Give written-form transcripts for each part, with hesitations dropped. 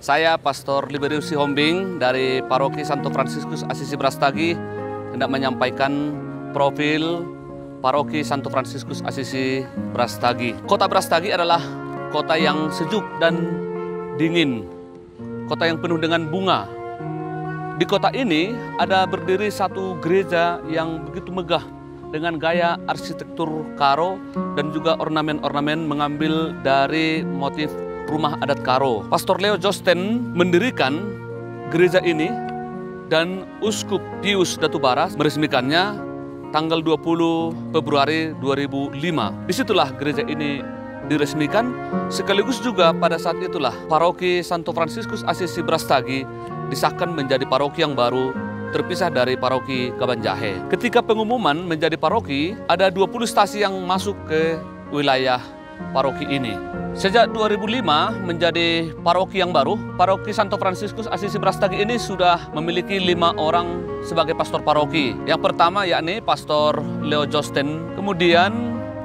Saya Pastor Liberius Sihombing dari Paroki Santo Fransiskus Assisi Brastagi hendak menyampaikan profil Paroki Santo Fransiskus Assisi Brastagi. Kota Brastagi adalah kota yang sejuk dan dingin, kota yang penuh dengan bunga. Di kota ini ada berdiri satu gereja yang begitu megah dengan gaya arsitektur Karo dan juga ornamen-ornamen mengambil dari motif rumah adat Karo. Pastor Leo Josten mendirikan gereja ini dan Uskup Pius Datubara meresmikannya tanggal 20 Februari 2005. Disitulah gereja ini diresmikan, sekaligus juga pada saat itulah Paroki Santo Fransiskus Assisi Brastagi disahkan menjadi paroki yang baru terpisah dari Paroki Kabanjahe. Ketika pengumuman menjadi paroki, ada 20 stasi yang masuk ke wilayah paroki ini. Sejak 2005 menjadi paroki yang baru, Paroki Santo Fransiskus Assisi Brastagi ini sudah memiliki 5 orang sebagai pastor paroki. Yang pertama yakni Pastor Leo Josten, kemudian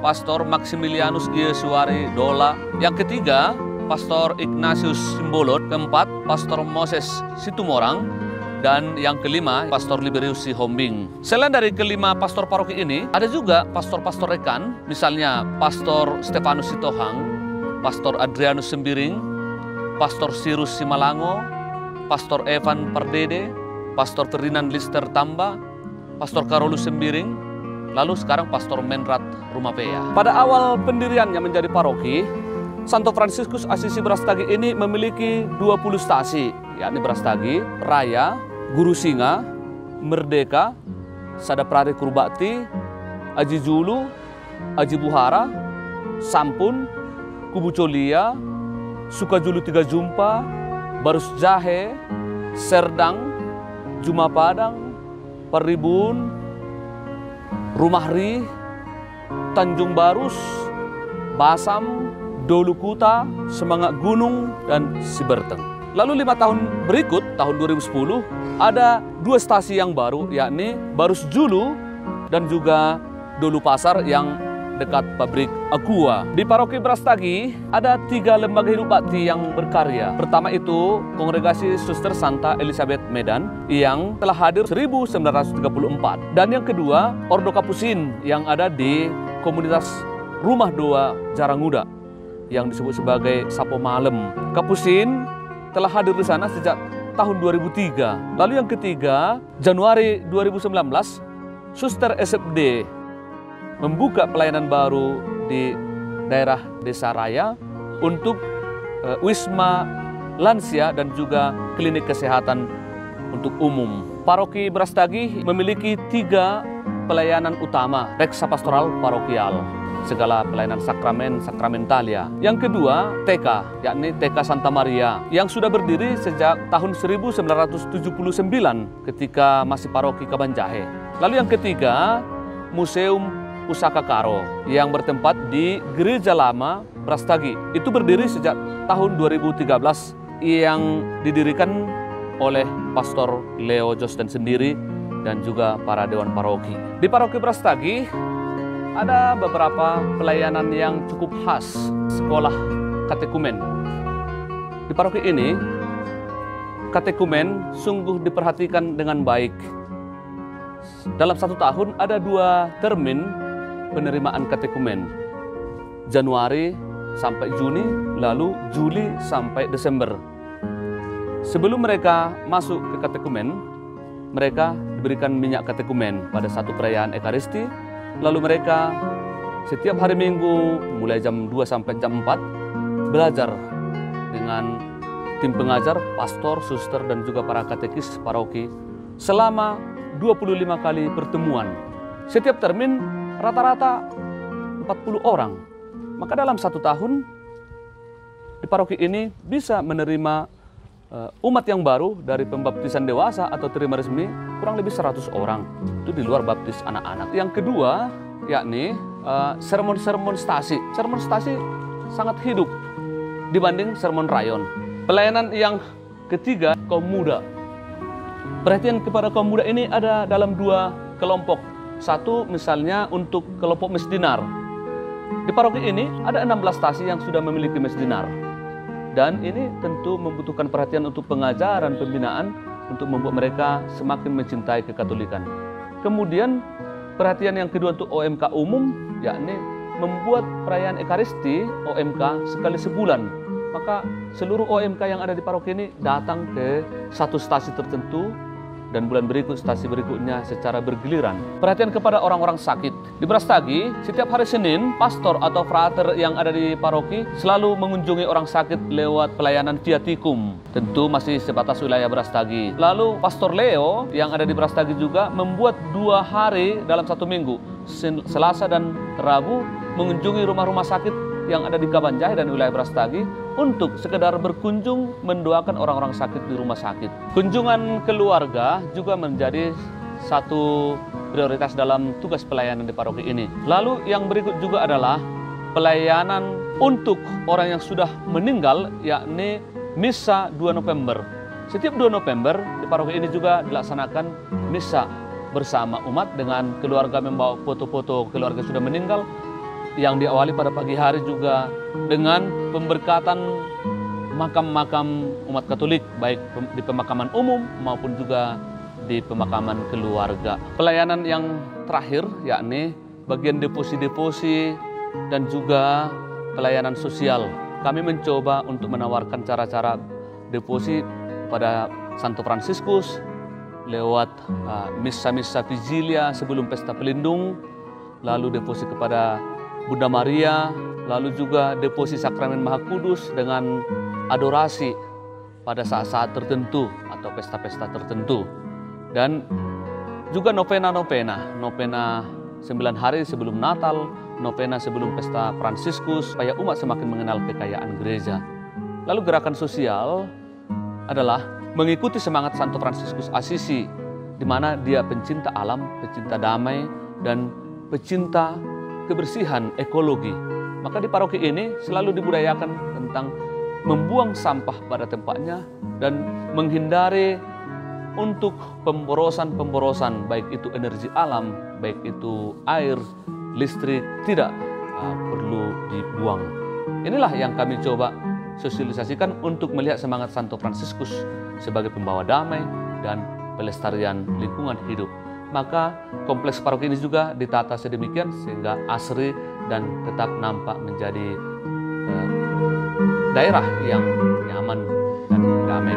Pastor Maximilianus Yesuari Dola, yang ketiga Pastor Ignatius Simbolon, keempat Pastor Moses Situmorang, dan yang kelima Pastor Liberius Sihombing. Selain dari kelima pastor paroki ini, ada juga pastor-pastor rekan, misalnya Pastor Stefanus Sitohang, Pastor Adrianus Sembiring, Pastor Sirus Simalango, Pastor Evan Pardede, Pastor Ferdinand Lister Tamba, Pastor Karolus Sembiring, lalu sekarang Pastor Menrat Rumapea. Pada awal pendiriannya menjadi paroki, Santo Fransiskus Assisi Brastagi ini memiliki 20 stasi, yakni Brastagi, Raya, Guru Singa, Merdeka, Sadaprari Kurbakti, Aji Julu, Aji Buhara, Sampun, Kubu Colia, Sukajulu Tiga Jumpa, Barus Jahe, Serdang, Juma Padang, Paribun, Rumahri, Tanjung Barus, Basam, Dolukuta, Semangat Gunung, dan Siberteng. Lalu 5 tahun berikut, tahun 2010, ada 2 stasi yang baru, yakni Barus Julu dan juga Dolu Pasar yang dekat pabrik Aqua. Di Paroki Brastagi ada 3 lembaga hidup bakti yang berkarya. Pertama itu Kongregasi Suster Santa Elizabeth Medan yang telah hadir 1934. Dan yang kedua Ordo Kapusin yang ada di komunitas Rumah Doa Jaranguda yang disebut sebagai Sapo Malem. Kapusin telah hadir di sana sejak tahun 2003. Lalu yang ketiga, Januari 2019, Suster SFD membuka pelayanan baru di daerah Desa Raya untuk wisma lansia dan juga klinik kesehatan untuk umum. Paroki Brastagi memiliki 3 pelayanan utama, reksa pastoral parokial, segala pelayanan sakramen, sakramentalia. Yang kedua, TK, yakni TK Santa Maria, yang sudah berdiri sejak tahun 1979 ketika masih Paroki Kabanjahe. Lalu yang ketiga, Museum Pusaka Karo yang bertempat di Gereja Lama Brastagi. Itu berdiri sejak tahun 2013 yang didirikan oleh Pastor Leo Josten sendiri dan juga para dewan paroki. Di Paroki Brastagi ada beberapa pelayanan yang cukup khas, sekolah katekumen. Di paroki ini, katekumen sungguh diperhatikan dengan baik. Dalam 1 tahun ada 2 termin penerimaan katekumen, Januari sampai Juni, lalu Juli sampai Desember. Sebelum mereka masuk ke katekumen, mereka diberikan minyak katekumen pada satu perayaan Ekaristi. Lalu mereka setiap hari Minggu mulai jam 2 sampai jam 4 belajar dengan tim pengajar, pastor, suster, dan juga para katekis paroki selama 25 kali pertemuan. Setiap termin rata-rata 40 orang. Maka dalam 1 tahun di paroki ini bisa menerima umat yang baru dari pembaptisan dewasa atau terima resmi kurang lebih 100 orang. Itu di luar baptis anak-anak. Yang kedua yakni sermon-sermon stasi. Sermon stasi sangat hidup dibanding sermon rayon. Pelayanan yang ketiga, kaum muda. Perhatian kepada kaum muda ini ada dalam 2 kelompok. Satu misalnya untuk kelompok mesdinar. Di paroki ini ada 16 stasi yang sudah memiliki mesdinar. Dan ini tentu membutuhkan perhatian untuk pengajaran, pembinaan, untuk membuat mereka semakin mencintai kekatolikan. Kemudian perhatian yang kedua untuk OMK umum, yakni membuat perayaan Ekaristi OMK sekali sebulan. Maka seluruh OMK yang ada di paroki ini datang ke satu stasi tertentu, dan bulan berikut stasi berikutnya secara bergiliran. Perhatian kepada orang-orang sakit. Di Brastagi, setiap hari Senin, pastor atau frater yang ada di paroki selalu mengunjungi orang sakit lewat pelayanan viatikum. Tentu masih sebatas wilayah Brastagi. Lalu Pastor Leo yang ada di Brastagi juga membuat 2 hari dalam 1 minggu, Selasa dan Rabu, mengunjungi rumah-rumah sakit yang ada di Kabanjahe dan wilayah Brastagi untuk sekedar berkunjung mendoakan orang-orang sakit di rumah sakit. Kunjungan keluarga juga menjadi satu prioritas dalam tugas pelayanan di paroki ini. Lalu yang berikut juga adalah pelayanan untuk orang yang sudah meninggal, yakni Misa 2 November. Setiap 2 November di paroki ini juga dilaksanakan Misa bersama umat dengan keluarga membawa foto-foto keluarga sudah meninggal, yang diawali pada pagi hari juga dengan pemberkatan makam-makam umat Katolik, baik di pemakaman umum maupun juga di pemakaman keluarga. Pelayanan yang terakhir yakni bagian deposi-deposi dan juga pelayanan sosial. Kami mencoba untuk menawarkan cara-cara deposi pada Santo Fransiskus lewat misa-misa vigilia sebelum pesta pelindung, lalu deposi kepada Bunda Maria, lalu juga deposi sakramen Maha Kudus dengan adorasi pada saat-saat tertentu atau pesta-pesta tertentu. Dan juga novena 9 hari sebelum Natal, novena sebelum pesta Fransiskus, supaya umat semakin mengenal kekayaan gereja. Lalu gerakan sosial adalah mengikuti semangat Santo Fransiskus Assisi, di mana dia pencinta alam, pencinta damai, dan pecinta kebersihan ekologi. Maka di paroki ini selalu dibudayakan tentang membuang sampah pada tempatnya dan menghindari untuk pemborosan-pemborosan, baik itu energi alam, baik itu air, listrik, tidak perlu dibuang. Inilah yang kami coba sosialisasikan untuk melihat semangat Santo Fransiskus sebagai pembawa damai dan pelestarian lingkungan hidup. Maka kompleks paroki ini juga ditata sedemikian sehingga asri dan tetap nampak menjadi daerah yang nyaman dan damai.